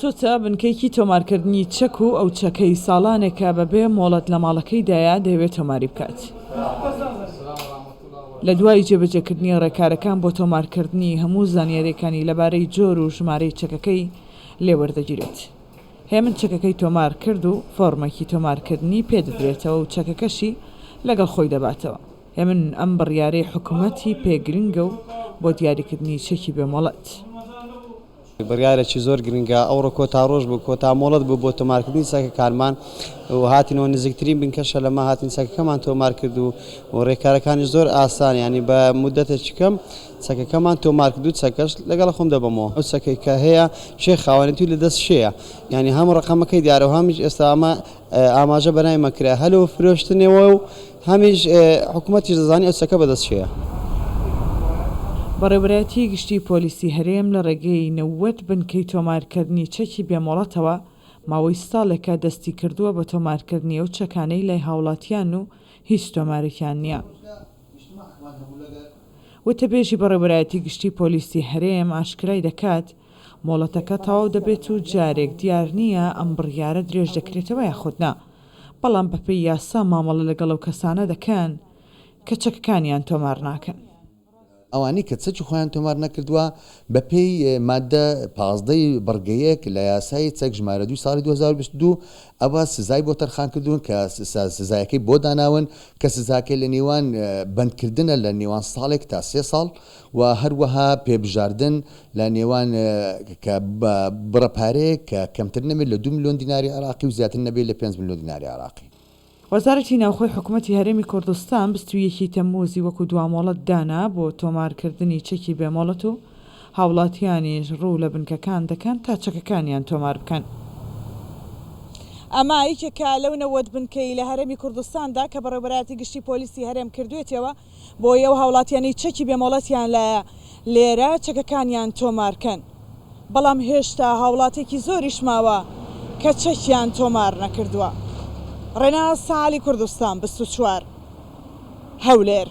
توتە بنکەیەکی تۆمارکردنی چەک و ئەو چەکەی ساڵانێکە بەبێ مۆڵەت لە ماڵەکەیدایە دەیەوێت تۆماری بکات. لە دوای جێبەجێکردنی ڕێکارەکان بۆ تۆمارکردنی هەموو زانیاریەکانی لەبارەی جۆر و ژمارەی چەکەکەی لێوەردەگیرێت. هێمن چەکەکەی تۆمار کرد و فۆرمێکی تۆمارکردنی پێدەدرێتەوە و چەکەکەشی لەگەڵ خۆی دەباتەوە. هێمن ئەم بڕیارەی حکوومەتی پێگرنگە و بۆ دیاریکردنی چەکی بێمۆڵەت. بڕیارێکی زۆر گرنگە ئەوڕۆ کۆتا ڕۆژ بوو کۆتا مۆڵەت بوو بۆ تۆمارکردنی چەکەکانمان و هاتینەوە نزیکترین بنکەشە لەمە هاتین چەکەکەمان تۆمار کرد و ڕێکارەکانی زۆر ئاسان ینی بە مودەتێکی کەم چەکەکەمان تۆمار کرد و چەکەش لەگەڵ خۆم دەبەمەوە. ئەو چەکەی کە هەیە شێ خاوەنێتی لە دەست شێیە ینی هەموو ڕقەمەکەی دیارە و هەمیش ئێستا ئەمە ئاماژە بەنای مەکرا هەلو فرۆشتنەوە و هەمیش حکوومەتیش دەزانی ئەو چەکە بەدەست شێیە. بەڕێوەبەرایەتی گشتی پۆلیسی هەرێم لە ڕێگەی 90 بنکەی تۆمارکردنی چەکی بێمۆڵەتەوە ماوەی ساڵێکە دەستی کردووە بە تۆمارکردنی ئەو چەکانەی لای هاوڵاتیان و هیچ تۆمارێکیان نییە. وتەبێژی بەڕێوەبەرایەتی گشتی پۆلیسی هەرێم ئاشکرای دەکات مۆڵەتەکە تەواو دەبێت و جارێک دیار نییە ئەم بڕیارە درێژ دەکرێتەوە یاخودنا، بەڵام بەپێی یاسا مامەڵە لەگەڵ ئەو کەسانە دەکەن کە چەکەکانیان تۆمار ناکەن. ئەوانی کە چەکی خۆیان تۆمار نەکردووە بەپێی مادە 15 بەرگەیەک لە یاسای چەک ژمارە 2 ساڵی 2022 ئەوە سزای بۆ تەرخان کردوون کە سزایەکەی بۆ داناون کە سزاکەی لە نێوان بەندکردنە لە نێوان ساڵێک تا 3 ساڵ و هەروەها پێبژاردن لە نێوان کە بڕەپارەیە کە کەمتر نەبێت لە 2 ملیۆن دیناری عراقی و زیاتر نەبێت لە 5 ملیۆن دیناری عراقی. وەزارەتی ناوخۆی حکوومەتی هەرێمی کوردستان 21 تەمموزی وەکو دوامۆڵەت دانا بۆ تۆمارکردنی چەکی بێمۆڵەت و هاوڵاتیانیش ڕوو لە بنکەکان دەکەن تا چەکەکانیان تۆمار بکەن. ئەمە یەکێکە لەو 90 بنکەی لە هەرێمی کوردستاندا کە بەڕێوەبەرایەتی گشتی پۆلیسی هەرێم کردوێتەوە بۆ ئەو هاوڵاتیانی چەکی بێمۆڵەتیان لە لێرە چەکەکانیان تۆمارکەن، بەڵام هێشتا هاوڵاتێکی زۆریش ماوە کە چەکیان تۆمار نەکردووە. ڕێناز ساحلی کوردستان 24 هەولێر.